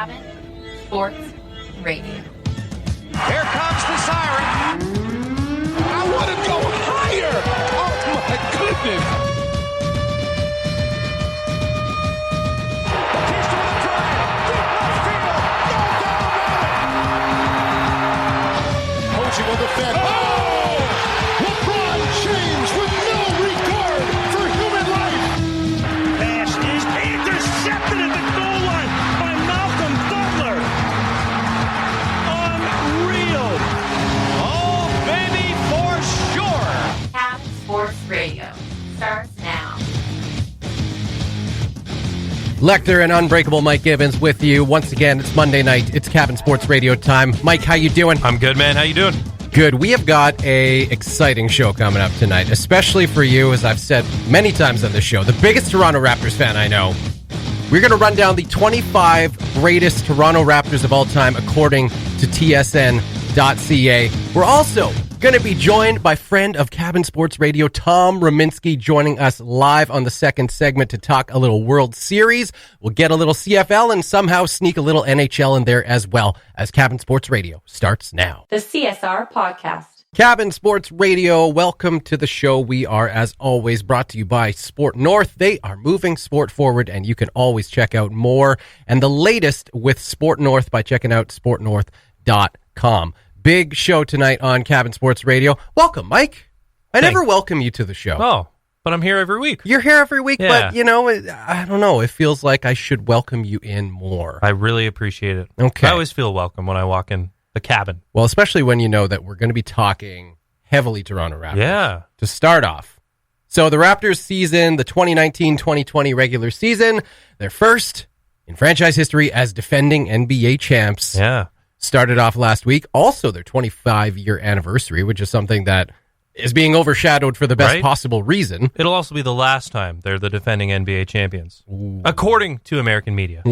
Cabin Sports Radio. Here comes the siren. I want to go higher. Oh, my goodness. Batista with a drive. Deep left field. No doubt about it. Coaching will defend. Oh! LeBron James with no regard for human life. Pass is intercepted at the goal line by Malcolm Butler. Unreal. Oh, baby, for sure. Cabin Sports Radio starts now. Lekter and Unbreakable Mike Gibbons with you. Once again, it's Monday night. It's Cabin Sports Radio time. Mike, how you doing? I'm good, man. How you doing? Good. We have got a exciting show coming up tonight, especially for you, as I've said many times on this show, the biggest Toronto Raptors fan I know. We're going to run down the 25 greatest Toronto Raptors of all time, according to TSN.ca. We're also going to be joined by friend of Cabin Sports Radio, Tom Ruminski, joining us live on the second segment to talk a little World Series. We'll get a little CFL and somehow sneak a little NHL in there as well, as Cabin Sports Radio starts now. The CSR Podcast. Cabin Sports Radio, welcome to the show. We are, as always, brought to you by Sport North. They are moving sport forward, and you can always check out more and the latest with Sport North by checking out sportnorth.com. Big show tonight on Cabin Sports Radio. Welcome, Mike. I never welcome you to the show. Oh, but I'm here every week. You're here every week, Yeah. but, I don't know. It feels like I should welcome you in more. I really appreciate it. Okay. I always feel welcome when I walk in the cabin. Well, especially when you know that we're going to be talking heavily Toronto Raptors. Yeah. To start off. So the Raptors season, the 2019-2020 regular season, their first in franchise history as defending NBA champs. Yeah. Started off last week. Also their 25-year anniversary, which is something that is being overshadowed for the best possible reason. It'll also be the last time they're the defending NBA champions, according to American media.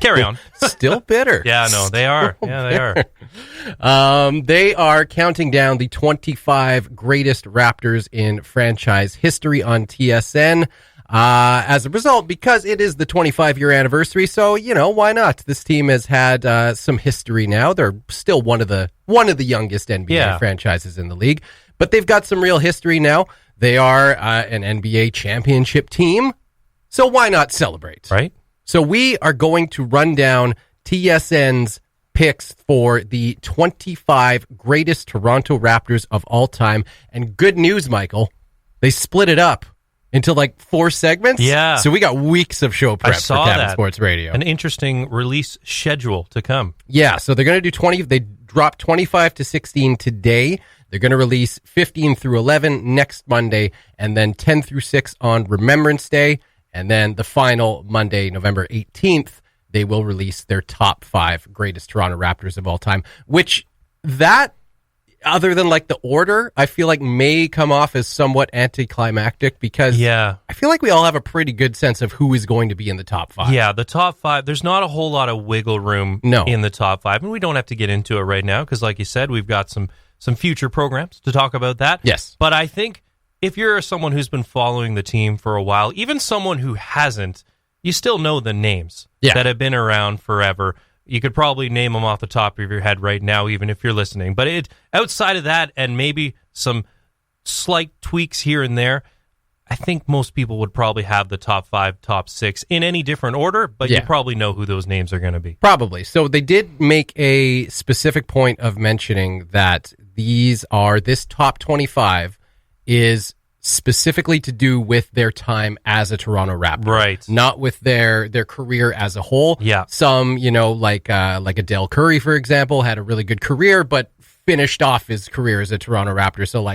Carry on. Still bitter. Yeah, no, they are. Yeah, they are. They are counting down the 25 greatest Raptors in franchise history on TSN. As a result, because it is the 25-year anniversary, so, why not? This team has had some history now. They're still one of the youngest NBA franchises in the league, but they've got some real history now. They are an NBA championship team, so why not celebrate? Right. So we are going to run down TSN's picks for the 25 greatest Toronto Raptors of all time. And good news, Michael, they split it up into like 4 segments. Yeah. So we got weeks of show prep I saw for Cabin that. Sports Radio. An interesting release schedule to come. Yeah, so they're going to do 20. They dropped 25 to 16 today. They're going to release 15 through 11 next Monday, and then 10 through 6 on Remembrance Day. And then the final Monday, November 18th, they will release their top 5 greatest Toronto Raptors of all time, which that, other than like the order, I feel like may come off as somewhat anticlimactic because I feel like we all have a pretty good sense of who is going to be in the top 5. Yeah, the top 5, there's not a whole lot of wiggle room in the top 5, and we don't have to get into it right now because, like you said, we've got some future programs to talk about that. Yes. But I think if you're someone who's been following the team for a while, even someone who hasn't, you still know the names that have been around forever. You could probably name them off the top of your head right now, even if you're listening. But outside of that, and maybe some slight tweaks here and there, I think most people would probably have the top 5, top 6 in any different order, but you probably know who those names are going to be. Probably. So they did make a specific point of mentioning that this top 25 is specifically to do with their time as a Toronto Raptor. Right. Not with their career as a whole. Yeah. Some, like a Dell Curry, for example, had a really good career, but finished off his career as a Toronto Raptor. So,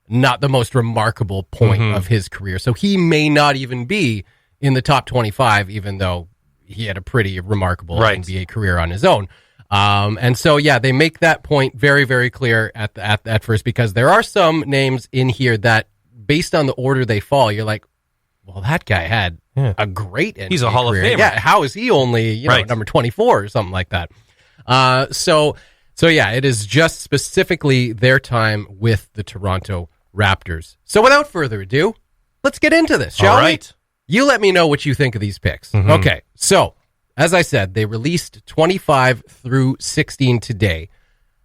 not the most remarkable point of his career. So he may not even be in the top 25, even though he had a pretty remarkable NBA career on his own. And so, they make that point very, very clear at first, because there are some names in here that, based on the order they fall, you're like, well, that guy had a great NBA He's a Hall career. of Famer. Yeah, how is he only, number 24 or something like that? So it is just specifically their time with the Toronto Raptors. So without further ado, let's get into this, shall we? All right. You let me know what you think of these picks. Okay, so as I said, they released 25 through 16 today.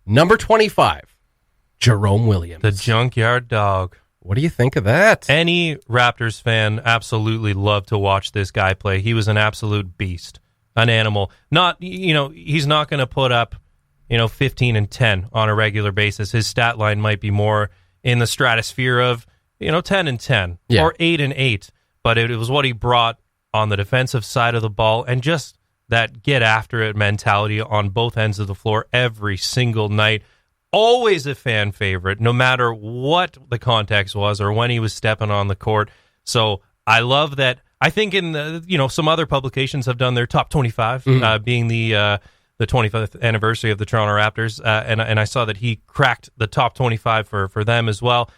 Number 25, Jerome Williams. The junkyard dog. What do you think of that? Any Raptors fan absolutely loved to watch this guy play. He was an absolute beast, an animal. He's not going to put up, 15 and 10 on a regular basis. His stat line might be more in the stratosphere of, 10 and 10 or 8 and 8. But it was what he brought on the defensive side of the ball and just that get after it mentality on both ends of the floor every single night. Always a fan favorite, no matter what the context was or when he was stepping on the court. So I love that. I think in the, some other publications have done their top 25, being the 25th anniversary of the Toronto Raptors, and I saw that he cracked the top 25 for them as well.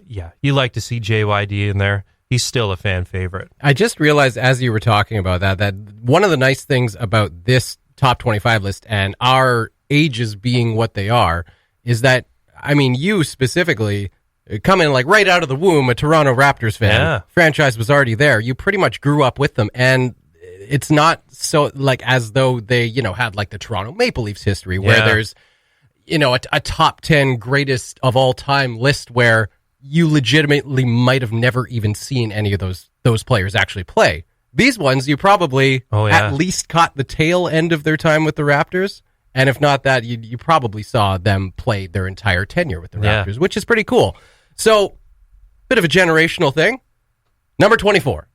You like to see JYD in there. He's still a fan favorite. I just realized as you were talking about that one of the nice things about this top 25 list and our ages being what they are is that, you specifically coming like right out of the womb, a Toronto Raptors fan. Yeah. Franchise was already there. You pretty much grew up with them. And it's not so like as though they, had like the Toronto Maple Leafs history where there's, a top 10 greatest of all time list where you legitimately might have never even seen any of those players actually play. These ones, you probably at least caught the tail end of their time with the Raptors. And if not that, you probably saw them play their entire tenure with the Raptors, which is pretty cool. So, bit of a generational thing. Number 24,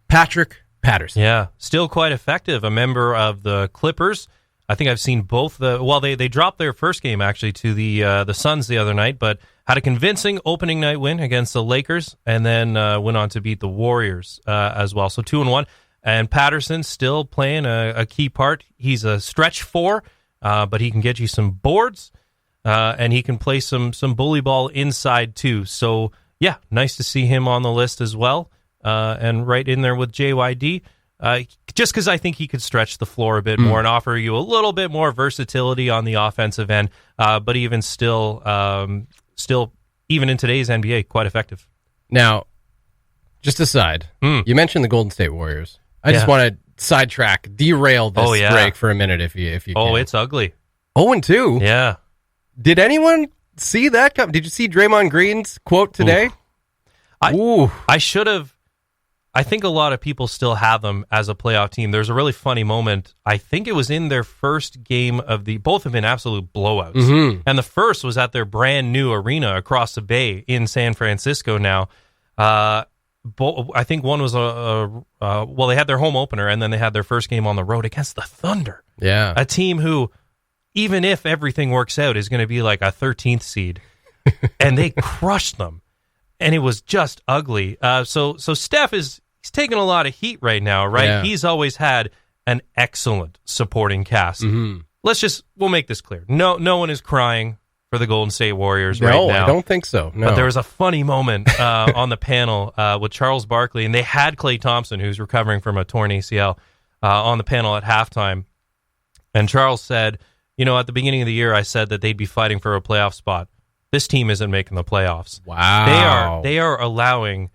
Patrick Patterson. Yeah, still quite effective. A member of the Clippers. I think I've seen both. They dropped their first game actually to the Suns the other night, but had a convincing opening night win against the Lakers, and then went on to beat the Warriors as well. So 2-1. And Patterson still playing a key part. He's a stretch 4. But he can get you some boards, and he can play some bully ball inside too. So, nice to see him on the list as well, and right in there with JYD, just because I think he could stretch the floor a bit more and offer you a little bit more versatility on the offensive end, but even still, even in today's NBA, quite effective. Now, just aside, you mentioned the Golden State Warriors. I just want to derail this break for a minute if you can. Oh, it's ugly. 0-2? Yeah. Did anyone see that come? Did you see Draymond Green's quote today? I should have. I think a lot of people still have them as a playoff team. There's a really funny moment. I think it was in their first game of both have been absolute blowouts. Mm-hmm. And the first was at their brand new arena across the bay in San Francisco now. I think one was they had their home opener, and then they had their first game on the road against the Thunder. Yeah. A team who, even if everything works out, is going to be like a 13th seed. And they crushed them. And it was just ugly. So Steph he's taking a lot of heat right now, right? Yeah. He's always had an excellent supporting cast. Mm-hmm. We'll make this clear. No one is crying for the Golden State Warriors right now. No, I don't think so. No. But there was a funny moment on the panel with Charles Barkley, and they had Klay Thompson, who's recovering from a torn ACL, on the panel at halftime. And Charles said, at the beginning of the year, I said that they'd be fighting for a playoff spot. This team isn't making the playoffs. Wow. They are allowing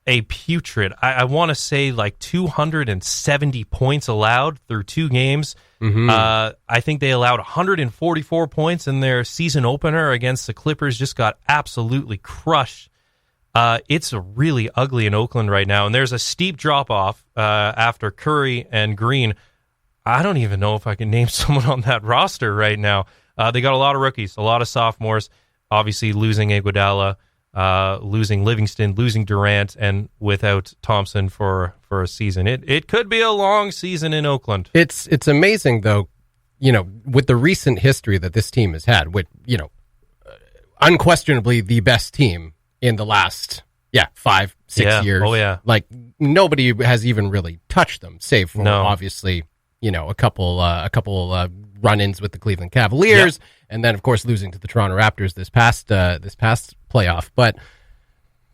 a putrid, I want to say like 270 points allowed through 2 games. Mm-hmm. I think they allowed 144 points in their season opener against the Clippers, just got absolutely crushed. It's really ugly in Oakland right now, and there's a steep drop-off after Curry and Green. I don't even know if I can name someone on that roster right now. They got a lot of rookies, a lot of sophomores, obviously losing Iguodala, losing Livingston, losing Durant, and without Thompson for a season. It could be a long season in Oakland. It's amazing, though, with the recent history that this team has had, with, unquestionably the best team in the last, 5-6 years. Oh, yeah. Like, nobody has even really touched them, save for, obviously, a couple run-ins with the Cleveland Cavaliers, and then, of course, losing to the Toronto Raptors this past playoff. But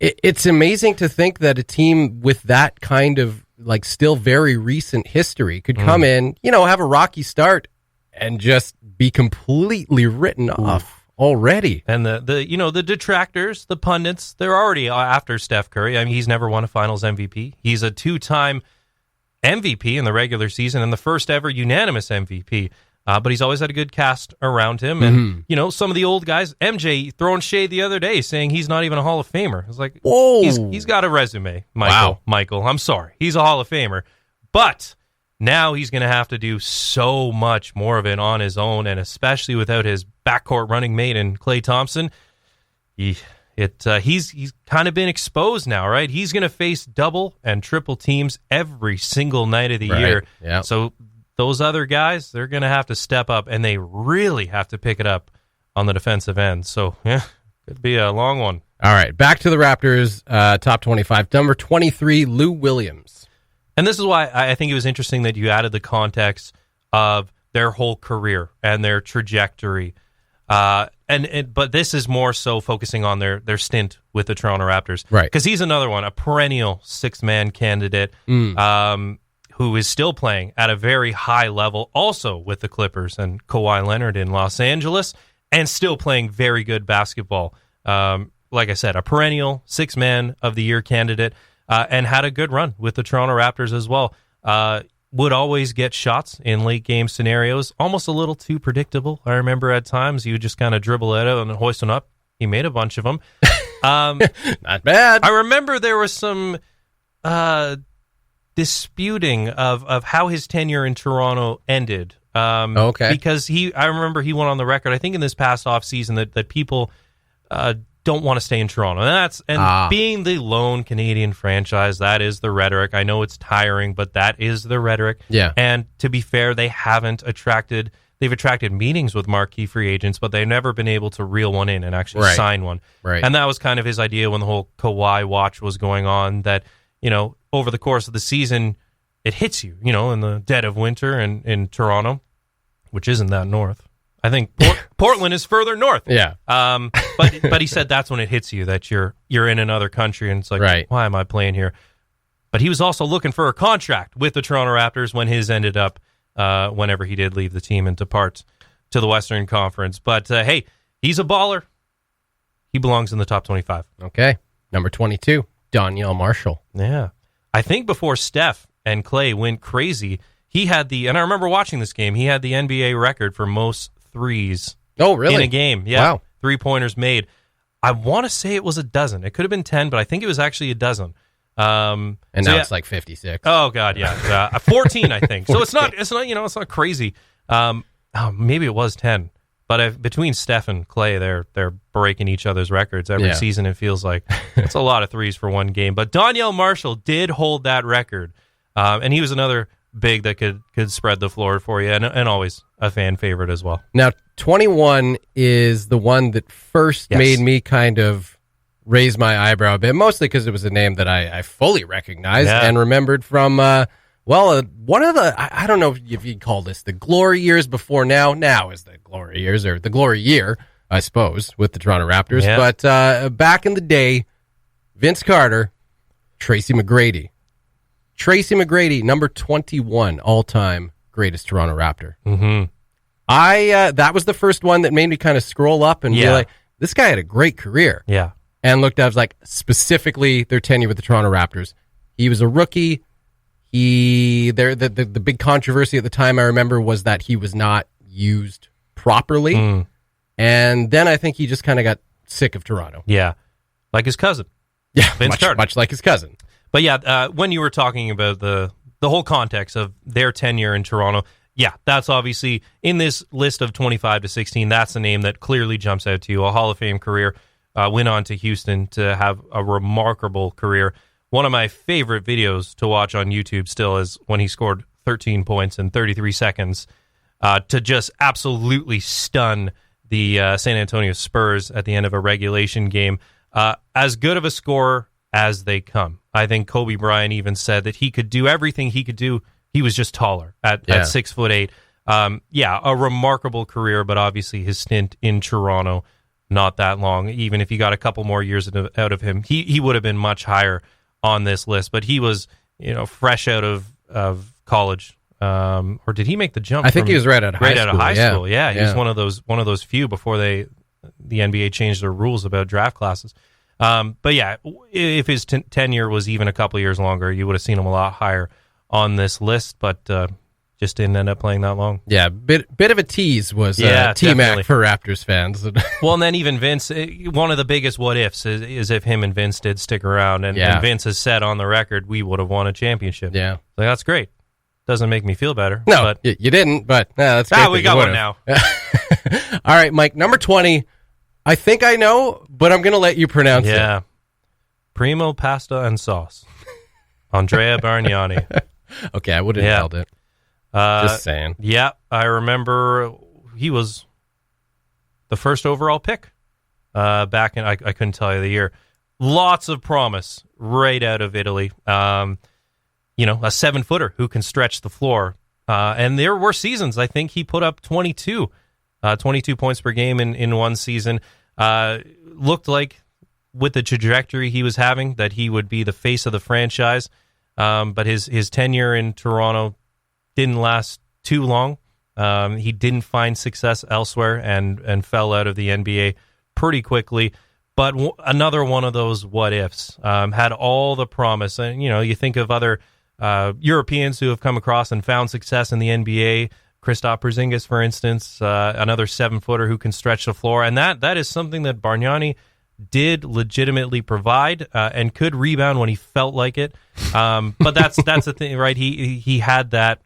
it's amazing to think that a team with that kind of, like, still very recent history could come in, have a rocky start and just be completely written off already. And the detractors, the pundits, they're already after Steph Curry. I mean, he's never won a Finals MVP. He's a 2-time MVP in the regular season and the first ever unanimous MVP. But he's always had a good cast around him. And, some of the old guys, MJ throwing shade the other day saying he's not even a Hall of Famer. It's like, whoa, he's got a resume, Michael. I'm sorry. He's a Hall of Famer. But now he's going to have to do so much more of it on his own, and especially without his backcourt running mate in Klay Thompson. He's kind of been exposed now, right? He's going to face double and triple teams every single night of the year. Yeah. So those other guys, they're going to have to step up, and they really have to pick it up on the defensive end. So, could be a long one. All right, back to the Raptors, top 25. Number 23, Lou Williams. And this is why I think it was interesting that you added the context of their whole career and their trajectory. But this is more so focusing on their stint with the Toronto Raptors. Right. Because he's another one, a perennial six-man candidate who is still playing at a very high level, also with the Clippers and Kawhi Leonard in Los Angeles, and still playing very good basketball. Like I said, a perennial six-man of the year candidate, and had a good run with the Toronto Raptors as well. Would always get shots in late game scenarios, almost a little too predictable. I remember at times you would just kind of dribble it out and hoist them up. He made a bunch of them. Not bad. I remember there was some disputing of how his tenure in Toronto ended. Okay. Because I remember he went on the record, I think in this past offseason, that people don't want to stay in Toronto. And being the lone Canadian franchise, that is the rhetoric. I know it's tiring, but that is the rhetoric. Yeah. And to be fair, they've attracted meetings with marquee free agents, but they've never been able to reel one in and actually sign one. Right. And that was kind of his idea when the whole Kawhi watch was going on, that, over the course of the season, it hits you, in the dead of winter in Toronto, which isn't that north. I think Portland is further north. Yeah. But he said that's when it hits you, that you're in another country, and it's like, why am I playing here? But he was also looking for a contract with the Toronto Raptors when his ended up, whenever he did leave the team and depart to the Western Conference. But, hey, he's a baller. He belongs in the top 25. Okay. Number 22, Donyell Marshall. Yeah. I think before Steph and Klay went crazy, he had and I remember watching this game, he had the NBA record for most threes. Oh, really? In a game. Yeah. Wow. 3-pointers made. I want to say it was a dozen. It could have been 10, but I think it was actually a dozen. And now it's like 56. Oh God, yeah. 14, I think. So it's not crazy. Maybe it was 10. But between Steph and Klay, they're breaking each other's records every season. It feels like it's a lot of threes for one game. But Donyell Marshall did hold that record, and he was another big that could spread the floor for you, and always a fan favorite as well. Now, 21 is the one that first made me kind of raise my eyebrow a bit, mostly because it was a name that I fully recognized and remembered from, one of the, I don't know if you'd call this the glory years before now. Now is the glory years, or the glory year, I suppose, with the Toronto Raptors. Yeah. But back in the day, Vince Carter, Tracy McGrady. Tracy McGrady, number 21, all-time greatest Toronto Raptor. Mm-hmm. That was the first one that made me kind of scroll up and be like, this guy had a great career. Yeah. And looked at, like, specifically their tenure with the Toronto Raptors. He was a rookie. The big controversy at the time, I remember, was that he was not used properly. Mm. And then I think he just kind of got sick of Toronto. Yeah. Like his cousin. Yeah, much like his cousin. But yeah, when you were talking about the whole context of their tenure in Toronto, that's obviously in this list of 25 to 16, that's the name that clearly jumps out to you. A Hall of Fame career, went on to Houston to have a remarkable career. One of my favorite videos to watch on YouTube still is when he scored 13 points in 33 seconds to just absolutely stun the San Antonio Spurs at the end of a regulation game. As good of a scorer as they come. I think Kobe Bryant even said that he could do everything he could do. He was just taller at 6'8". A remarkable career, but obviously his stint in Toronto, not that long. Even if you got a couple more years out of him, he would have been much higher on this list. But he was, fresh out of college. Or did he make the jump? I think he was right out of high school. Yeah, he was one of those few before the NBA changed their rules about draft classes. But if his tenure was even a couple years longer, you would have seen him a lot higher on this list, but just didn't end up playing that long. Yeah, bit of a tease was T-Mac definitely. for Raptors fans. Well, and then even Vince, one of the biggest what-ifs is if him and Vince did stick around, and Vince has said on the record, we would have won a championship. Yeah. So that's great. Doesn't make me feel better. No, but you didn't, but that's great. we got one now. All right, Mike, number 20. I think I know, but I'm going to let you pronounce it. Yeah. Primo pasta and sauce. Andrea Bargnani. Okay, I would have nailed it. Just saying. Yeah, I remember he was the first overall pick back in, I couldn't tell you the year. Lots of promise right out of Italy. A 7-footer who can stretch the floor. And there were seasons, I think he put up 22 points per game in one season. Looked like with the trajectory he was having that he would be the face of the franchise. But his tenure in Toronto didn't last too long. He didn't find success elsewhere and fell out of the NBA pretty quickly. But another one of those what-ifs. Had all the promise. And, you think of other Europeans who have come across and found success in the NBA. Kristaps Porzingis, for instance, another 7-footer who can stretch the floor. And that is something that Bargnani did legitimately provide and could rebound when he felt like it. But that's the thing, right? He had that.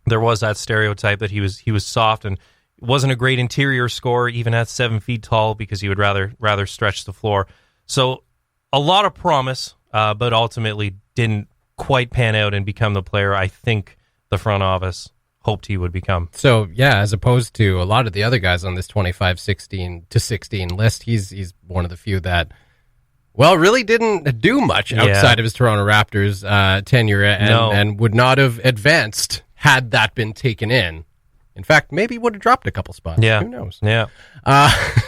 There was that stereotype that he was soft and wasn't a great interior scorer, even at 7 feet tall, because he would rather stretch the floor. So a lot of promise, but ultimately didn't quite pan out and become the player I think the front office hoped he would become. So, yeah, as opposed to a lot of the other guys on this 25-16 list, he's one of the few that, really didn't do much outside of his Toronto Raptors tenure and would not have advanced had that been taken in. In fact, maybe would have dropped a couple spots. Yeah. Who knows? Yeah.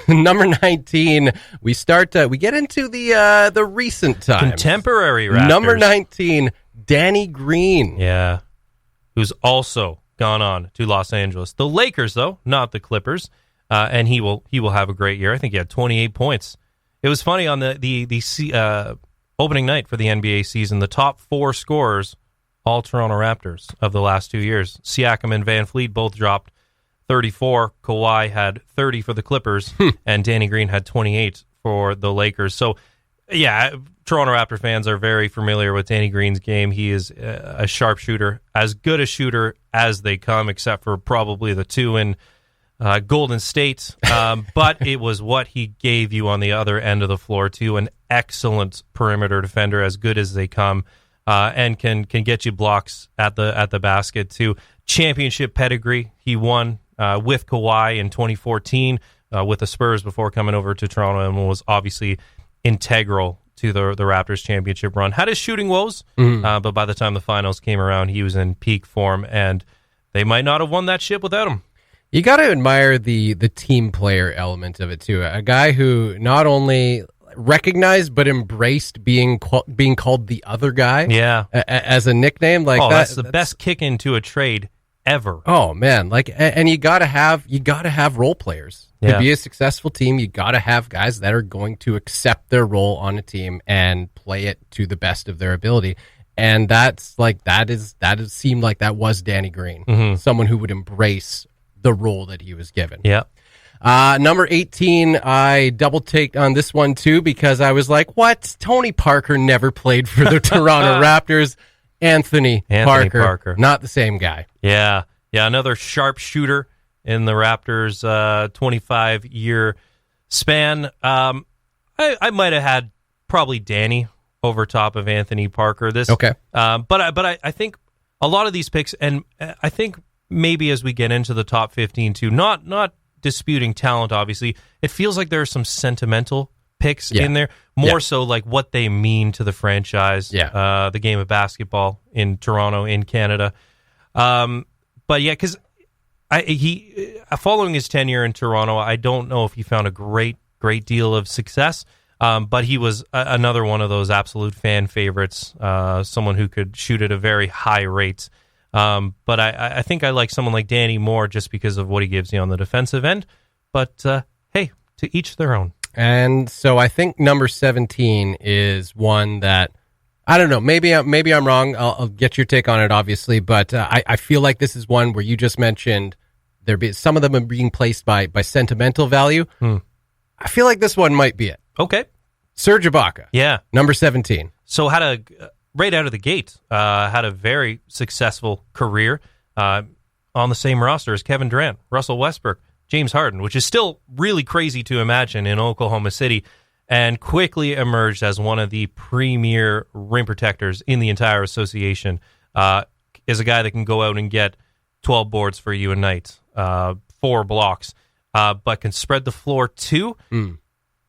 Number 19, we get into the recent times. Contemporary Raptors. Number 19, Danny Green. Yeah. Who's also gone on to Los Angeles. The Lakers, though, not the Clippers. And he will have a great year. I think he had 28 points. It was funny on the opening night for the NBA season, the top 4 scorers, all Toronto Raptors of the last 2 years. Siakam and Van Fleet both dropped 34. Kawhi had 30 for the Clippers, and Danny Green had 28 for the Lakers. So, yeah, Toronto Raptor fans are very familiar with Danny Green's game. He is a sharpshooter, as good a shooter as they come, except for probably the 2 in Golden State. But it was what he gave you on the other end of the floor, too. An excellent perimeter defender, as good as they come. And can get you blocks at the basket too. Championship pedigree. He won with Kawhi in 2014 with the Spurs before coming over to Toronto, and was obviously integral to the Raptors championship run. Had his shooting woes, but by the time the finals came around, he was in peak form, and they might not have won that ship without him. You got to admire the team player element of it too. A guy who not only recognized but embraced being called the other guy, as a nickname like that. That's the best kick into a trade ever. Oh man, and you gotta have role players to be a successful team. You gotta have guys that are going to accept their role on a team and play it to the best of their ability. And that seemed like that was Danny Green, someone who would embrace the role that he was given. Yeah. Number 18, I double-taked on this one, too, because I was like, what? Tony Parker never played for the Toronto Raptors. Anthony Parker. Not the same guy. Yeah. Yeah, another sharp shooter in the Raptors' 25-year span. I might have had probably Danny over top of Anthony Parker. Okay. But I think a lot of these picks, and I think maybe as we get into the top 15, too, not disputing talent, obviously, it feels like there are some sentimental picks in there, more so like what they mean to the franchise, the game of basketball in Toronto, in Canada. But yeah, because he following his tenure in Toronto, I don't know if he found a great deal of success, but he was another one of those absolute fan favorites, someone who could shoot at a very high rate. But I think I like someone like Danny more just because of what he gives you on the defensive end. But hey, to each their own. And so I think number 17 is one that I don't know. Maybe I'm wrong. I'll get your take on it, obviously. But I feel like this is one where you just mentioned some of them are being placed by sentimental value. I feel like this one might be it. Okay. Serge Ibaka. Yeah. Number 17. So right out of the gate, had a very successful career on the same roster as Kevin Durant, Russell Westbrook, James Harden, which is still really crazy to imagine in Oklahoma City, and quickly emerged as one of the premier rim protectors in the entire association. Is a guy that can go out and get 12 boards for you a night, 4 blocks, but can spread the floor too.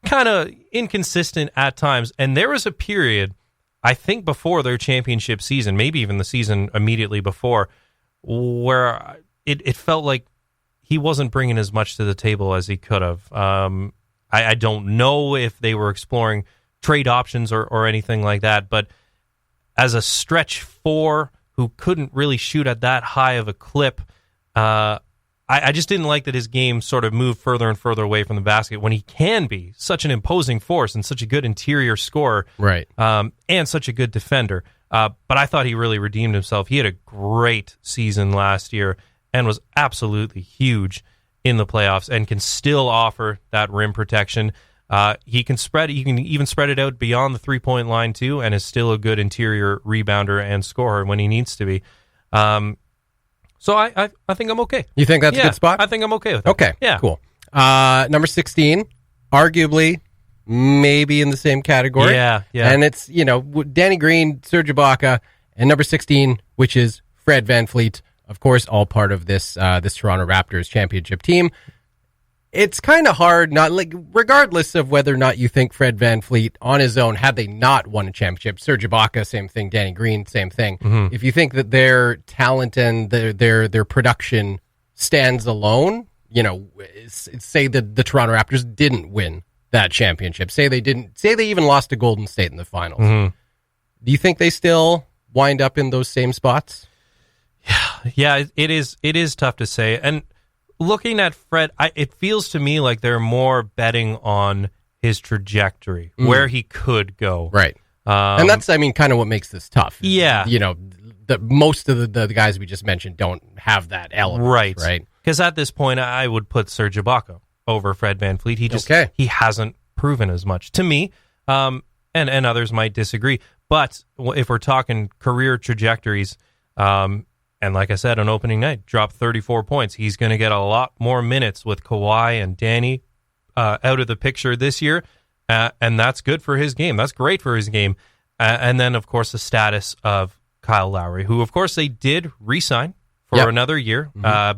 Kind of inconsistent at times. And there was a period, I think before their championship season, maybe even the season immediately before, where it felt like he wasn't bringing as much to the table as he could have. I don't know if they were exploring trade options or anything like that, but as a stretch 4 who couldn't really shoot at that high of a clip, I just didn't like that his game sort of moved further and further away from the basket when he can be such an imposing force and such a good interior scorer, right? And such a good defender. But I thought he really redeemed himself. He had a great season last year and was absolutely huge in the playoffs and can still offer that rim protection. He can even spread it out beyond the 3-point line too, and is still a good interior rebounder and scorer when he needs to be. So I think I'm okay. You think that's a good spot? I think I'm okay with it. Okay, yeah, cool. Number 16, arguably, maybe in the same category. Yeah. And it's, Danny Green, Serge Ibaka, and number 16, which is Fred VanVleet, of course, all part of this Toronto Raptors championship team. It's kind of hard, regardless of whether or not you think Fred VanVleet on his own, had they not won a championship, Serge Ibaka, same thing, Danny Green, same thing. Mm-hmm. If you think that their talent and their production stands alone, say that the Toronto Raptors didn't win that championship, say they even lost to Golden State in the finals. Mm-hmm. Do you think they still wind up in those same spots? Yeah, it is tough to say. And looking at Fred, it feels to me like they're more betting on his trajectory, where he could go. Right. And that's, kind of what makes this tough. Yeah. Most of the guys we just mentioned don't have that element. Right. Because at this point, I would put Serge Ibaka over Fred VanVleet. He hasn't proven as much to me, and others might disagree. But if we're talking career trajectories, and like I said, on opening night, dropped 34 points. He's going to get a lot more minutes with Kawhi and Danny out of the picture this year, and that's good for his game. That's great for his game. And then, of course, the status of Kyle Lowry, who, of course, they did re-sign for another year,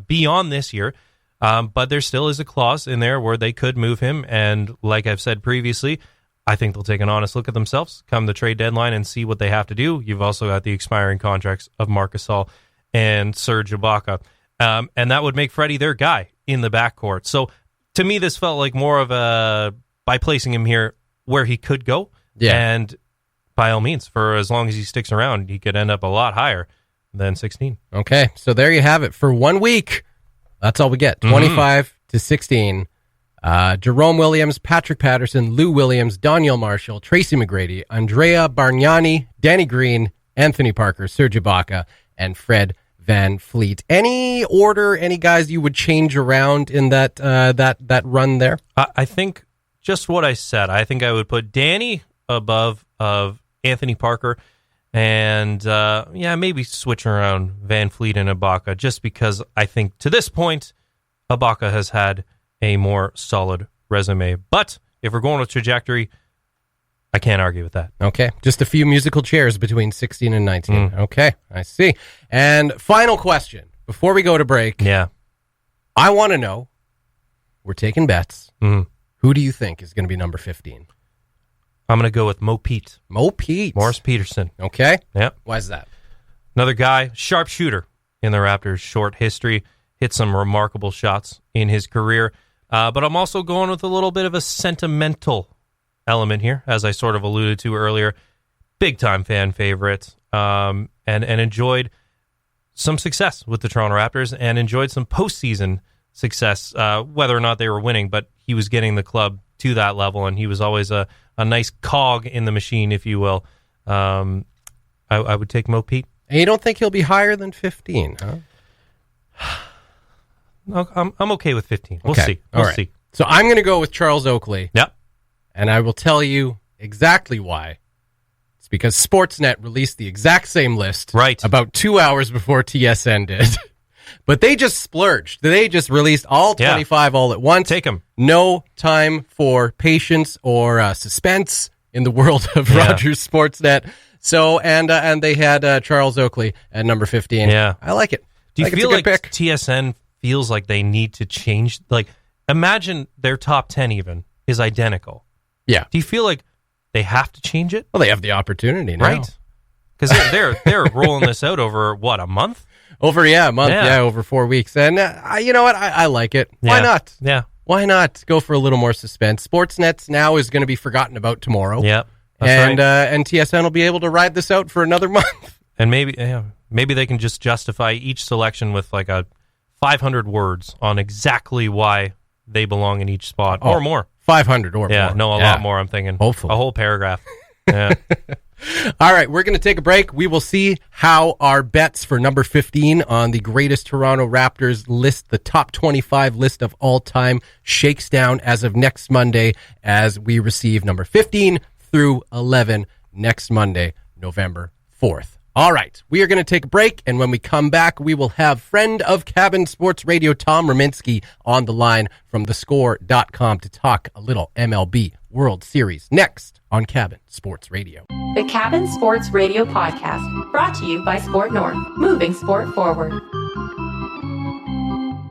beyond this year, but there still is a clause in there where they could move him, and like I've said previously, I think they'll take an honest look at themselves come the trade deadline and see what they have to do. You've also got the expiring contracts of Marc Gasol and Serge Ibaka. And that would make Freddie their guy in the backcourt. So to me, this felt like more of by placing him here where he could go. Yeah. And by all means, for as long as he sticks around, he could end up a lot higher than 16. Okay. So there you have it. For 1 week, that's all we get. 25 to 16. Jerome Williams, Patrick Patterson, Lou Williams, Danielle Marshall, Tracy McGrady, Andrea Bargnani, Danny Green, Anthony Parker, Serge Ibaka, and Fred VanVleet. Any order, any guys you would change around in that run there? I think just what I said. I think I would put Danny above of Anthony Parker, and maybe switch around VanVleet and Ibaka, just because I think to this point Ibaka has had a more solid resume. But if we're going with trajectory, I can't argue with that. Okay. Just a few musical chairs between 16 and 19. Okay. I see. And final question before we go to break. Yeah. I want to know, we're taking bets. Who do you think is going to be number 15? I'm going to go with Mo Pete. Morris Peterson. Okay. Yeah. Why is that? Another guy, sharpshooter in the Raptors' short history. Hit some remarkable shots in his career. But I'm also going with a little bit of a sentimental element here, as I sort of alluded to earlier. Big-time fan favorite, and enjoyed some success with the Toronto Raptors and enjoyed some postseason success, whether or not they were winning, but he was getting the club to that level, and he was always a nice cog in the machine, if you will. I would take Mo Pete. And you don't think he'll be higher than 15, huh? No, I'm okay with 15. We'll see. We'll see. So I'm going to go with Charles Oakley. Yep. And I will tell you exactly why. It's because Sportsnet released the exact same list about 2 hours before TSN did. But they just splurged. They just released all 25 all at once. Take them. No time for patience or suspense in the world of Rogers Sportsnet. So, and they had Charles Oakley at number 15. Yeah. I like it. Do you feel like TSN feels like they need to change? Like, imagine their top 10 even is identical. Yeah. Do you feel like they have to change it? Well, they have the opportunity now. Right. Because they're rolling this out over, what, a month? Over a month, over 4 weeks. And you know what? I like it. Why not? Yeah. Why not go for a little more suspense? Sportsnet now is going to be forgotten about tomorrow. Yep. And TSN will be able to ride this out for another month. And maybe they can just justify each selection with like a 500 words on exactly why they belong in each spot or more. 500 or more. Yeah, no, a lot more, I'm thinking. Hopefully. A whole paragraph. Yeah. All right, we're going to take a break. We will see how our bets for number 15 on the greatest Toronto Raptors list, the top 25 list of all time, shakes down as of next Monday as we receive number 15 through 11 next Monday, November 4th. All right, we are going to take a break, and when we come back, we will have friend of Cabin Sports Radio, Tom Ruminski, on the line from thescore.com to talk a little MLB World Series next on Cabin Sports Radio. The Cabin Sports Radio podcast, brought to you by Sport North, moving sport forward.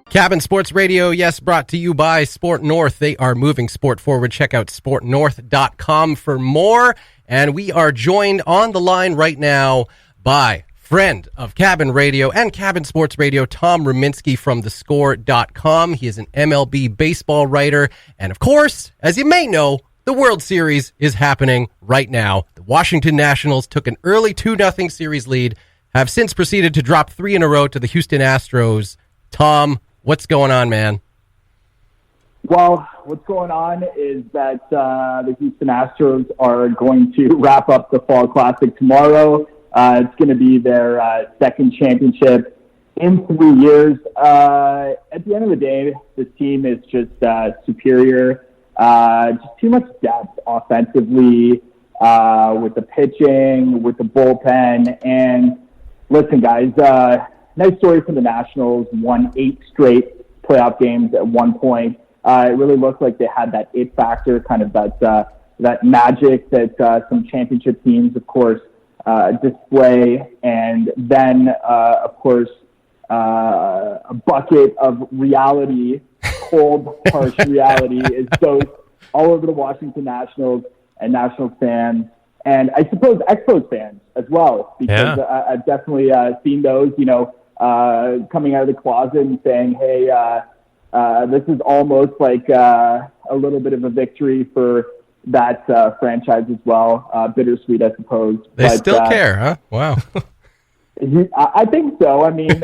Cabin Sports Radio, yes, brought to you by Sport North. They are moving sport forward. Check out sportnorth.com for more. And we are joined on the line right now by friend of Cabin Radio and Cabin Sports Radio, Tom Ruminski from thescore.com. He is an MLB baseball writer. And of course, as you may know, the World Series is happening right now. The Washington Nationals took an early 2-0 series lead, have since proceeded to drop 3 in a row to the Houston Astros. Tom, what's going on, man? Well, what's going on is that the Houston Astros are going to wrap up the Fall Classic tomorrow. It's going to be their second championship in 3 years. At the end of the day, this team is just superior. Just too much depth offensively with the pitching, with the bullpen. And listen, guys, nice story for the Nationals. Won 8 straight playoff games at one point. It really looked like they had that it factor, kind of that magic that some championship teams, of course, display. And then, of course, a bucket of reality, cold, harsh reality is dosed all over the Washington Nationals and Nationals fans. And I suppose Expos fans as well, because I've definitely seen those, coming out of the closet and saying, hey, this is almost like a little bit of a victory for that franchise as well. Bittersweet, I suppose. They still care, huh? Wow. I think so. I mean,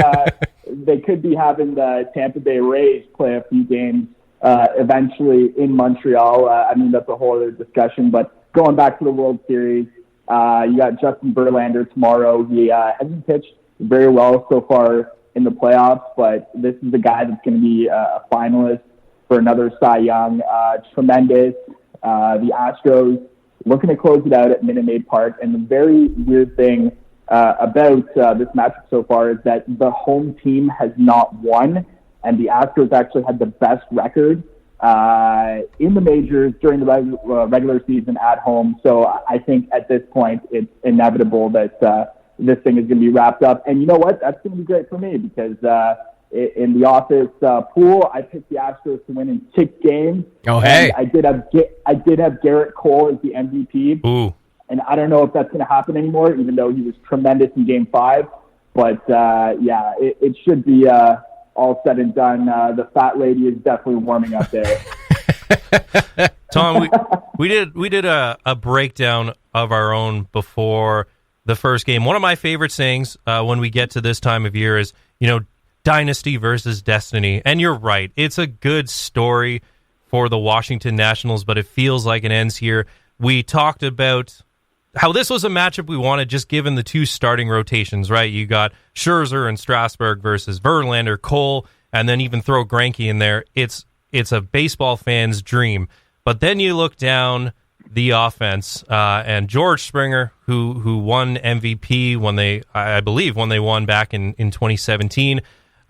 they could be having the Tampa Bay Rays play a few games eventually in Montreal. I mean, that's a whole other discussion. But going back to the World Series, you got Justin Verlander tomorrow. He hasn't pitched very well so far in the playoffs, but this is the guy that's going to be a finalist for another Cy Young. Tremendous. The Astros looking to close it out at Minute Maid Park. And the very weird thing about this matchup so far is that the home team has not won, and the Astros actually had the best record in the majors during the regular season at home. So I think at this point it's inevitable that this thing is going to be wrapped up. And you know what? That's going to be great for me because in the office pool, I picked the Astros to win in 6 games. Oh, hey! I did have Garrett Cole as the MVP. Ooh. And I don't know if that's going to happen anymore, even though he was tremendous in Game 5. But it should be all said and done. The fat lady is definitely warming up there. Tom, we did a breakdown of our own before the first game. One of my favorite sayings when we get to this time of year is, dynasty versus destiny. And you're right. It's a good story for the Washington Nationals, but it feels like it ends here. We talked about how this was a matchup we wanted, just given the two starting rotations, right? You got Scherzer and Strasburg versus Verlander, Cole, and then even throw Greinke in there. It's a baseball fan's dream. But then you look down the offense, and George Springer, who won MVP when they won back in 2017.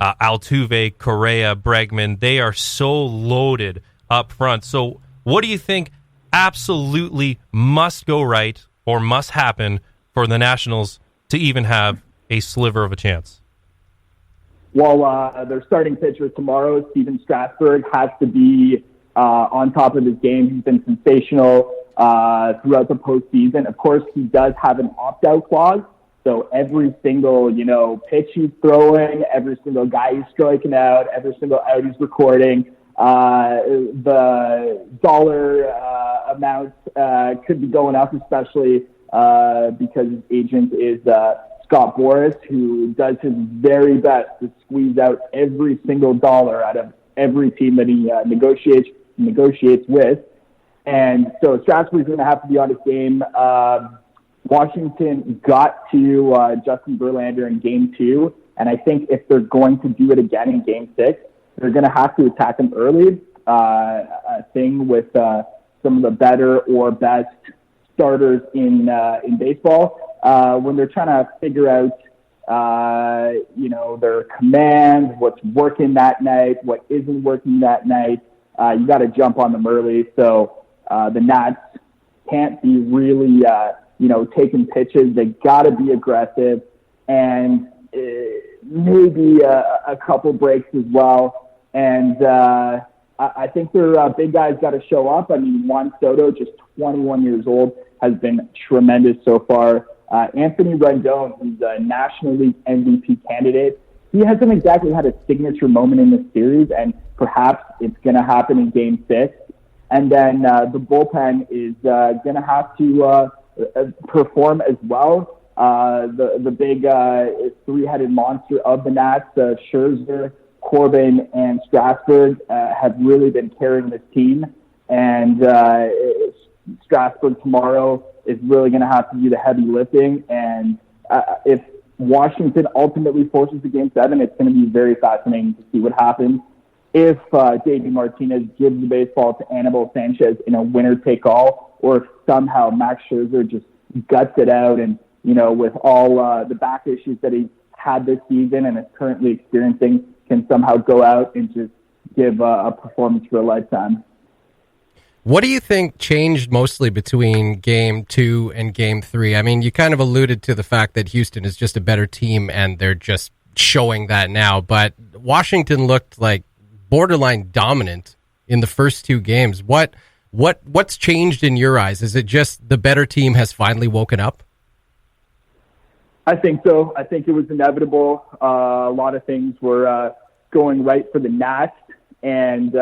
Altuve, Correa, Bregman, they are so loaded up front. So what do you think absolutely must go right or must happen for the Nationals to even have a sliver of a chance? Well, their starting pitcher tomorrow, Steven Strasburg, has to be on top of his game. He's been sensational throughout the postseason. Of course, he does have an opt-out clause, so every single pitch he's throwing, every single guy he's striking out, every single out he's recording, the dollar amount could be going up, especially because his agent is Scott Boras, who does his very best to squeeze out every single dollar out of every team that he negotiates with. And so Strasburg's going to have to be on his game. Washington got to Justin Verlander in Game 2, and I think if they're going to do it again in Game 6, they're going to have to attack him early. A thing with some of the better or best starters in baseball, when they're trying to figure out, their command, what's working that night, what isn't working that night, you got to jump on them early. So the Nats can't be really, taking pitches. They got to be aggressive, and maybe a couple breaks as well. And I think their big guys got to show up. I mean, Juan Soto, just 21 years old, has been tremendous so far. Anthony Rendon, who's a National League MVP candidate, he hasn't exactly had a signature moment in this series, and perhaps it's going to happen in Game 6. And then the bullpen is going to have to perform as well. The big three-headed monster of the Nats, Scherzer, Corbin, and Strasburg, have really been carrying this team. And Strasburg tomorrow is really going to have to do the heavy lifting. And if Washington ultimately forces the Game 7, it's going to be very fascinating to see what happens. If J.D. Martinez gives the baseball to Anibal Sanchez in a winner-take-all, or if somehow Max Scherzer just guts it out and, with all the back issues that he had this season and is currently experiencing, can somehow go out and just give a performance for a lifetime. What do you think changed mostly between Game 2 and Game 3? I mean, you kind of alluded to the fact that Houston is just a better team, and they're just showing that now. But Washington looked like borderline dominant in the first two games. What's changed in your eyes? Is it just the better team has finally woken up? I think so. I think it was inevitable. A lot of things were going right for the Nats, and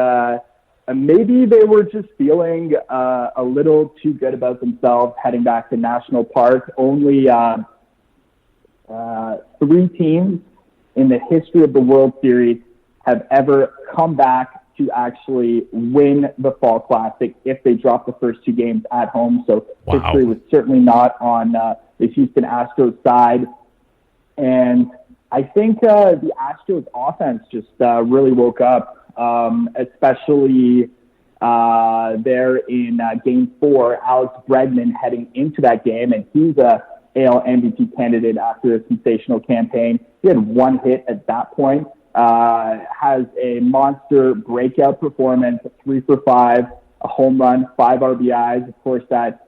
maybe they were just feeling a little too good about themselves heading back to National Park. Only 3 teams in the history of the World Series have ever come back to actually win the Fall Classic if they drop the first 2 games at home. So history was certainly not on the Houston Astros side. And I think the Astros offense just really woke up, especially there in Game 4, Alex Bregman heading into that game, and he's a AL MVP candidate after a sensational campaign. He had 1 hit at that point, has a monster breakout performance, 3 for 5, a home run, 5 RBIs, of course, that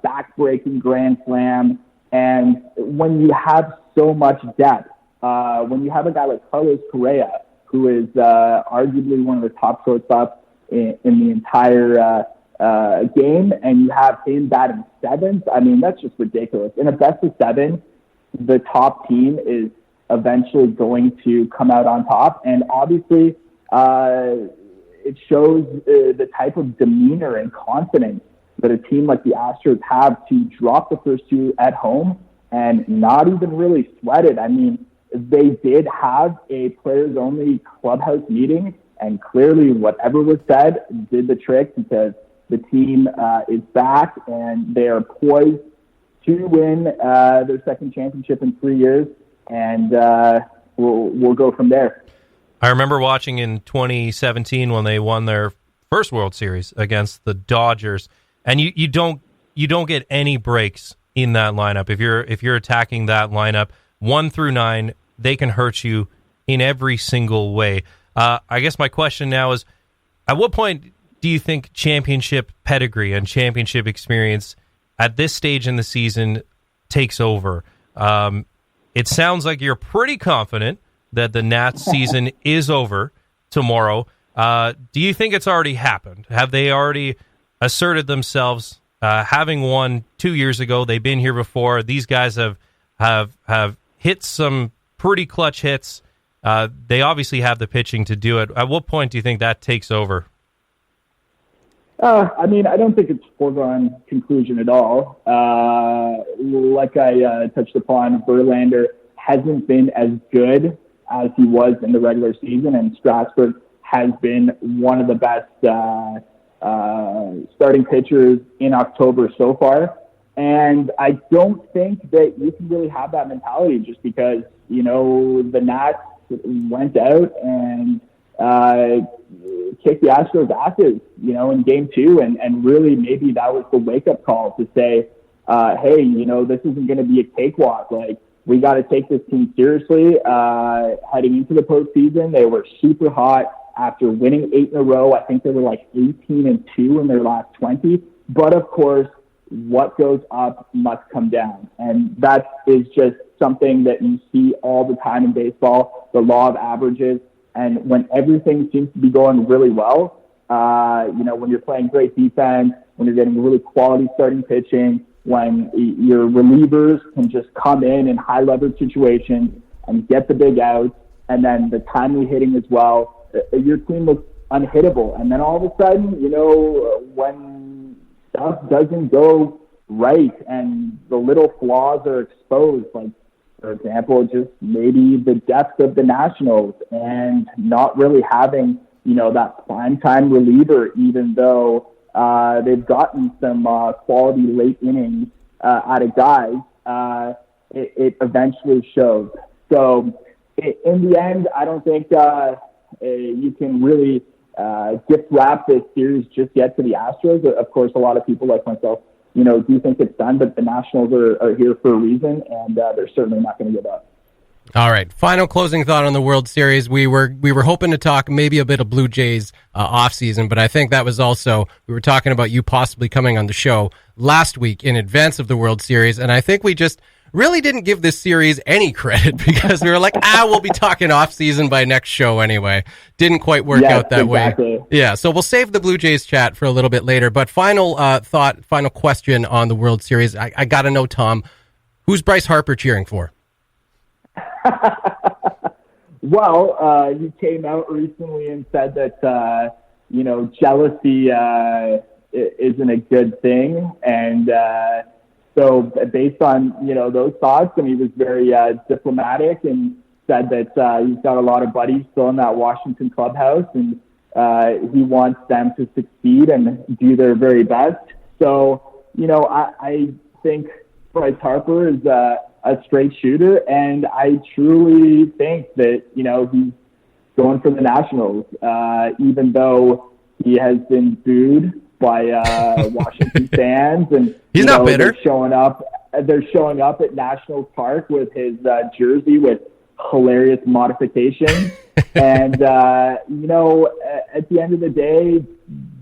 back-breaking grand slam. And when you have so much depth, when you have a guy like Carlos Correa, who is arguably one of the top shortstops in the entire game, and you have him batting 7th, I mean, that's just ridiculous. In a best of 7, the top team is eventually going to come out on top. And obviously, it shows the type of demeanor and confidence that a team like the Astros have to drop the first 2 at home and not even really sweat it. I mean, they did have a players-only clubhouse meeting, and clearly whatever was said did the trick, because the team is back, and they are poised to win their second championship in 3 years, and we'll go from there. I remember watching in 2017 when they won their first World Series against the Dodgers, and you don't get any breaks in that lineup. If you're attacking that lineup 1 through 9, they can hurt you in every single way. I guess my question now is, at what point do you think championship pedigree and championship experience at this stage in the season takes over? It sounds like you're pretty confident that the Nats season is over tomorrow. Do you think it's already happened? Have they already asserted themselves, having won 2 years ago? They've been here before. These guys have hit some pretty clutch hits. They obviously have the pitching to do it. At what point do you think that takes over? I don't think it's a foregone conclusion at all. Like I touched upon, Verlander hasn't been as good as he was in the regular season, and Strasburg has been one of the best starting pitchers in October so far. And I don't think that you can really have that mentality just because, the Nats went out and kicked the Astros' asses, in game 2. And really maybe that was the wake-up call to say, hey, this isn't going to be a cakewalk. Like, we got to take this team seriously. Heading into the postseason, they were super hot after winning 8 in a row. I think they were like 18-2 in their last 20. But of course, what goes up must come down. And that is just something that you see all the time in baseball, the law of averages. And when everything seems to be going really well, when you're playing great defense, when you're getting really quality starting pitching, when your relievers can just come in high leverage situations and get the big outs, and then the timely hitting as well, your team looks unhittable. And then all of a sudden, when stuff doesn't go right and the little flaws are exposed, like, for example, just maybe the depth of the Nationals and not really having, that primetime reliever, even though they've gotten some quality late innings out of guys, it eventually shows. So in the end, I don't think you can really gift wrap this series just yet to the Astros. Of course, a lot of people like myself, do think it's done, but the Nationals are here for a reason, and they're certainly not going to give up. All right. Final closing thought on the World Series. We were hoping to talk maybe a bit of Blue Jays off season, but I think that was also, we were talking about you possibly coming on the show last week in advance of the World Series, and I think we just really didn't give this series any credit because we were like, we'll be talking off season by next show anyway. Didn't quite work out that way. Yeah, so we'll save the Blue Jays chat for a little bit later. But final final question on the World Series. I got to know, Tom, who's Bryce Harper cheering for? Well, he came out recently and said that, jealousy isn't a good thing. And so based on, those thoughts, and he was very diplomatic and said that he's got a lot of buddies still in that Washington clubhouse, and he wants them to succeed and do their very best. So, I think Bryce Harper is a straight shooter, and I truly think that, he's going for the Nationals, even though he has been booed by Washington fans, and he's not bitter. They're showing up at National Park with his jersey with hilarious modifications. And at the end of the day, do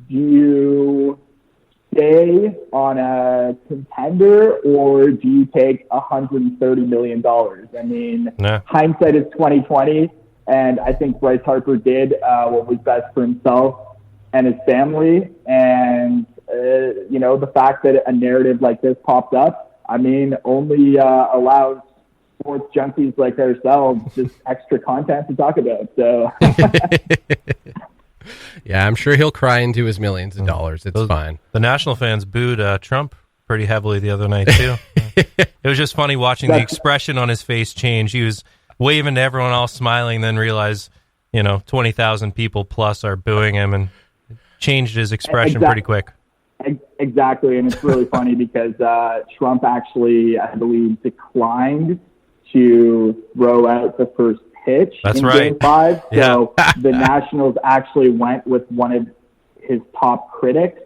you stay on a contender or do you take $130 million? I mean, Hindsight is 20/20, and I think Bryce Harper did what was best for himself and his family. And, the fact that a narrative like this popped up, only allows sports junkies like ourselves just extra content to talk about. So, yeah, I'm sure he'll cry into his millions of dollars. It's fine. The National fans booed Trump pretty heavily the other night, too. It was just funny watching the expression on his face change. He was waving to everyone else, smiling, then realized, 20,000 people plus are booing him, and changed his expression pretty quick. Exactly, and it's really funny because Trump actually, I believe, declined to throw out the first pitch in Game 5. So the Nationals actually went with one of his top critics,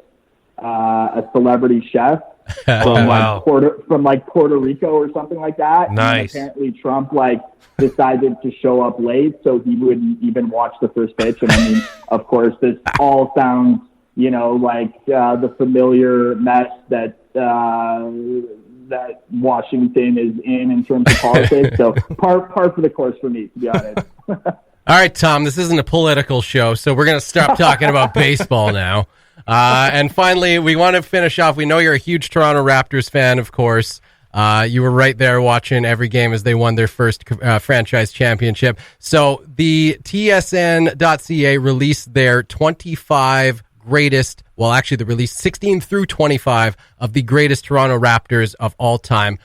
a celebrity chef from Puerto Rico or something like that. Nice. And apparently Trump decided to show up late so he wouldn't even watch the first pitch. And I mean, of course, this all sounds, like the familiar mess that Washington is in terms of politics. So par for the course for me, to be honest. All right, Tom, this isn't a political show, so we're going to stop talking about baseball now. And finally, we want to finish off. We know you're a huge Toronto Raptors fan, of course. You were right there watching every game as they won their first franchise championship. So the TSN.ca released their 25 greatest, well, actually they released 16 through 25 of the greatest Toronto Raptors of all time.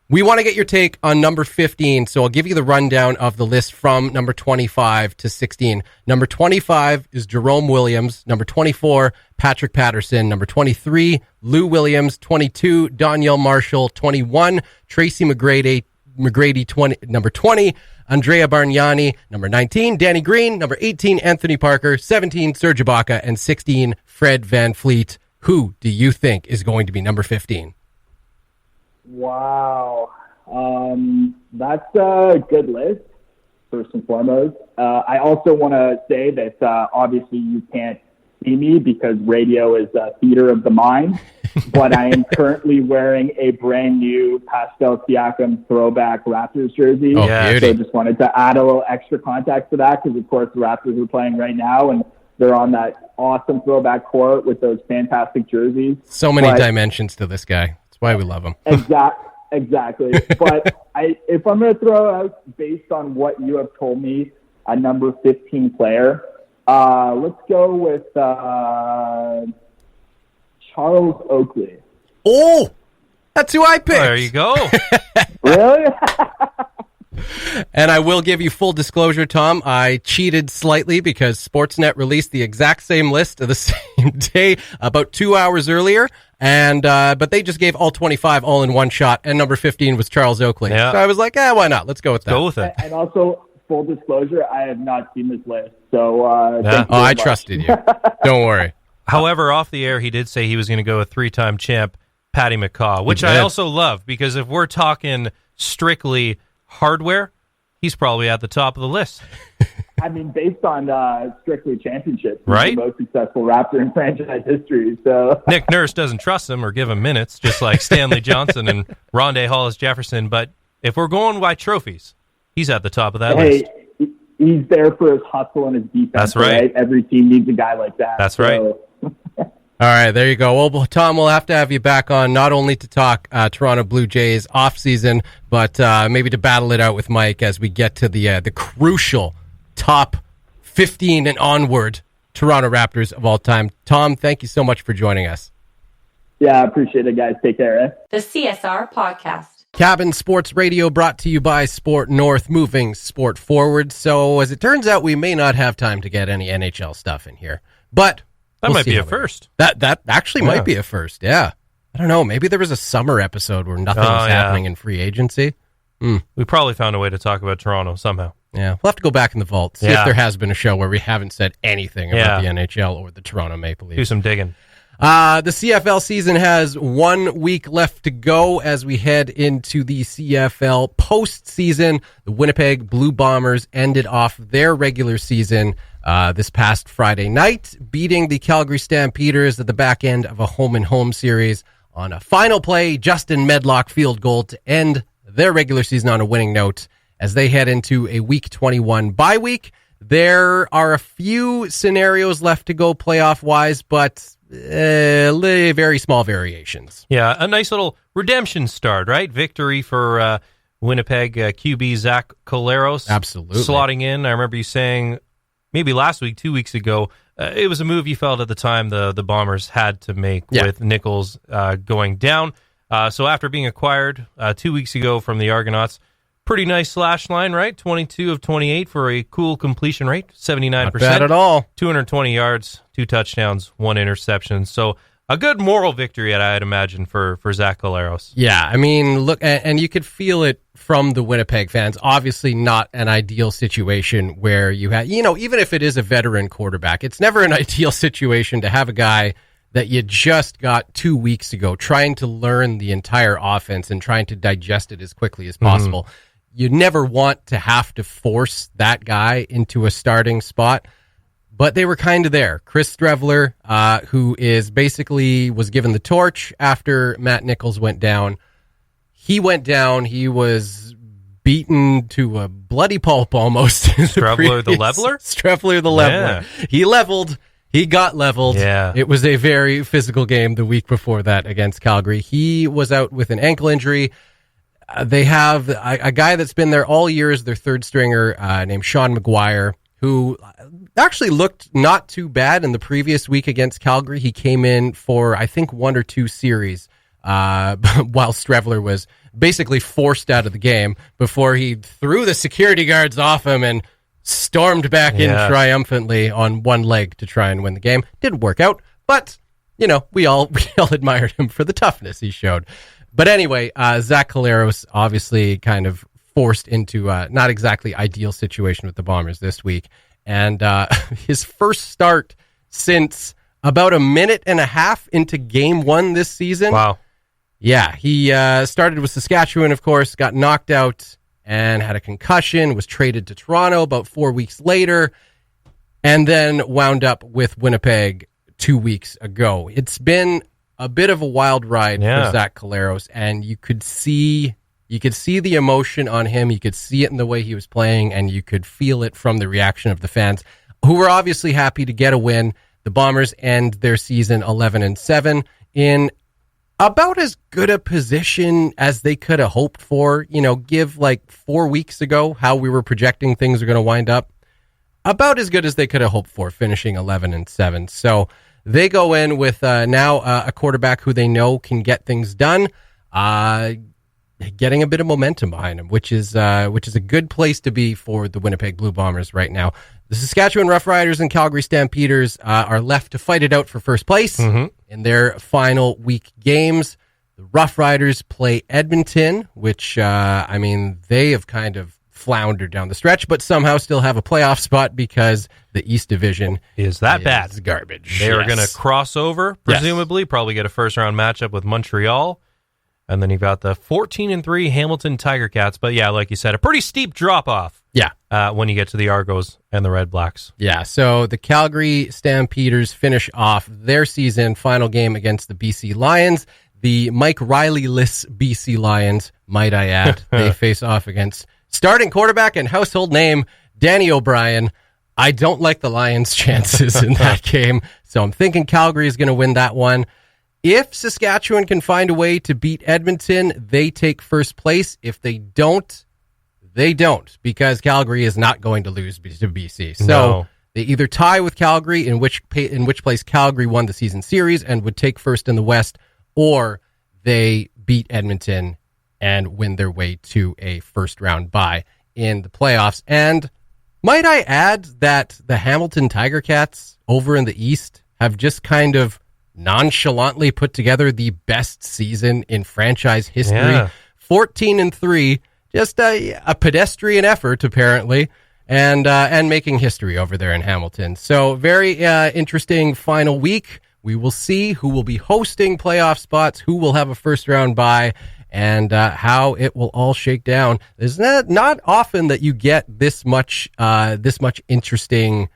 We want to get your take on number 15, so I'll give you the rundown of the list from number 25 to 16. Number 25 is Jerome Williams. Number 24, Patrick Patterson. Number 23, Lou Williams. 22, Donyell Marshall. 21, Tracy McGrady. Number 20, Andrea Bargnani. Number 19, Danny Green. Number 18, Anthony Parker. 17, Serge Ibaka. And 16, Fred VanVleet. Who do you think is going to be number 15? Wow. That's a good list, first and foremost. I also want to say that obviously you can't see me because radio is a theater of the mind, but I am currently wearing a brand new Pascal Siakam throwback Raptors jersey. Oh, yeah. So I just wanted to add a little extra context to that because, of course, the Raptors are playing right now, and they're on that awesome throwback court with those fantastic jerseys. So many dimensions to this guy. That's why we love him. Exactly. But if I'm going to throw out, based on what you have told me, a number 15 player, let's go with Charles Oakley. Oh, that's who I picked. There you go. Really? And I will give you full disclosure, Tom. I cheated slightly because Sportsnet released the exact same list of the same day about 2 hours earlier. And but they just gave all 25 all in one shot, and number 15 was Charles Oakley. Yeah. So I was like, why not? Let's go with that. Go with it. And also, full disclosure, I have not seen this list. So I trusted you. Don't worry. However, off the air, he did say he was going to go with three-time champ Patty McCaw, which I also love because if we're talking strictly hardware, he's probably at the top of the list. I mean, based on strictly championships, he's right? the most successful Raptor in franchise history. So Nick Nurse doesn't trust him or give him minutes, just like Stanley Johnson and Rondé Hollis Jefferson. But if we're going by trophies, he's at the top of that list. He's there for his hustle and his defense. That's right. Every team needs a guy like that. That's right. All right, there you go. Well, Tom, we'll have to have you back on not only to talk Toronto Blue Jays offseason, but maybe to battle it out with Mike as we get to the crucial top 15 and onward Toronto Raptors of all time. Tom, thank you so much for joining us. Yeah, I appreciate it, guys. Take care. The CSR Podcast. Cabin Sports Radio brought to you by Sport North, moving sport forward. So as it turns out, we may not have time to get any NHL stuff in here, but that might be a first. That actually might be a first, yeah. I don't know. Maybe there was a summer episode where nothing was happening in free agency. We probably found a way to talk about Toronto somehow. Yeah, we'll have to go back in the vault, see if there has been a show where we haven't said anything about the NHL or the Toronto Maple Leafs. Do some digging. The CFL season has 1 week left to go as we head into the CFL postseason. The Winnipeg Blue Bombers ended off their regular season this past Friday night, beating the Calgary Stampeders at the back end of a home-and-home series on a final play, Justin Medlock field goal to end their regular season on a winning note as they head into a Week 21 bye week. There are a few scenarios left to go playoff-wise, but very small variations. Yeah, a nice little redemption start, right? Victory for Winnipeg QB Zach Collaros. Absolutely. Slotting in. I remember you saying maybe last week, 2 weeks ago, it was a move you felt at the time the Bombers had to make with Nichols going down. So after being acquired 2 weeks ago from the Argonauts, pretty nice slash line, right? 22 of 28 for a cool completion rate, 79%. Not bad at all. 220 yards, 2 touchdowns, 1 interception. So a good moral victory, I'd imagine, for Zach Collaros. Yeah, I mean, look, and you could feel it from the Winnipeg fans. Obviously not an ideal situation where you have, even if it is a veteran quarterback, it's never an ideal situation to have a guy that you just got 2 weeks ago trying to learn the entire offense and trying to digest it as quickly as possible. Mm-hmm. You never want to have to force that guy into a starting spot, but they were kind of there. Chris Streveler, who was given the torch after Matt Nichols went down. He went down. He was beaten to a bloody pulp almost. Streveler the leveler? Streveler the leveler. Yeah. He leveled. He got leveled. Yeah. It was a very physical game the week before that against Calgary. He was out with an ankle injury. They have a guy that's been there all year as their third stringer named Sean McGuire, who actually looked not too bad in the previous week against Calgary. He came in for, I think, 1 or 2 series while Streveler was basically forced out of the game before he threw the security guards off him and stormed back in triumphantly on one leg to try and win the game. Didn't work out, but, we all admired him for the toughness he showed. But anyway, Zach Collaros obviously kind of forced into not exactly ideal situation with the Bombers this week. And his first start since about a minute and a half into game 1 this season. Wow. Yeah, he started with Saskatchewan, of course, got knocked out and had a concussion, was traded to Toronto about 4 weeks later, and then wound up with Winnipeg 2 weeks ago. It's been a bit of a wild ride for Zach Collaros, and you could see the emotion on him. You could see it in the way he was playing, and you could feel it from the reaction of the fans, who were obviously happy to get a win. The Bombers end their season 11-7 in about as good a position as they could have hoped for. Give like 4 weeks ago how we were projecting things are going to wind up. About as good as they could have hoped for, finishing 11-7. So they go in with now a quarterback who they know can get things done, getting a bit of momentum behind him, which is a good place to be for the Winnipeg Blue Bombers right now. The Saskatchewan Roughriders and Calgary Stampeders are left to fight it out for first place in their final week games. The Roughriders play Edmonton, which, they have kind of floundered down the stretch, but somehow still have a playoff spot because the East Division is bad. Garbage. They are going to cross over, presumably, probably get a first-round matchup with Montreal. And then you've got the 14-3 Hamilton Tiger Cats. But yeah, like you said, a pretty steep drop-off. Yeah. When you get to the Argos and the Red Blacks. Yeah, so the Calgary Stampeders finish off their season final game against the BC Lions. The Mike Riley-less BC Lions, might I add. They face off against starting quarterback and household name Danny O'Brien. I don't like the Lions' chances in that game, so I'm thinking Calgary is going to win that one. If Saskatchewan can find a way to beat Edmonton, they take first place. If they don't, they don't, because Calgary is not going to lose to BC. So they either tie with Calgary, in which place Calgary won the season series and would take first in the West, or they beat Edmonton and win their way to a first-round bye in the playoffs. And might I add that the Hamilton Tiger Cats over in the East have just kind of nonchalantly put together the best season in franchise history. Yeah. 14-3, just a pedestrian effort, apparently, and making history over there in Hamilton. So very interesting final week. We will see who will be hosting playoff spots, who will have a first-round bye, and how it will all shake down. It's not often that you get this much interesting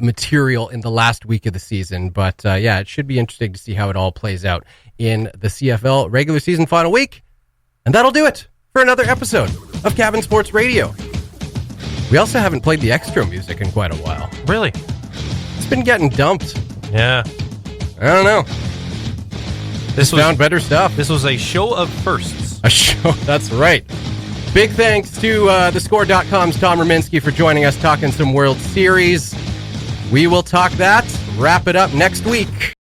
material in the last week of the season, but it should be interesting to see how it all plays out in the CFL regular season final week. And that'll do it for another episode of Cabin Sports Radio. We also haven't played the extra music in quite a while. Really? It's been getting dumped. Yeah. I don't know. This found better stuff. This was a show of firsts. A show, that's right. Big thanks to thescore.com's Tom Ruminski for joining us talking some World Series. We will talk that, wrap it up next week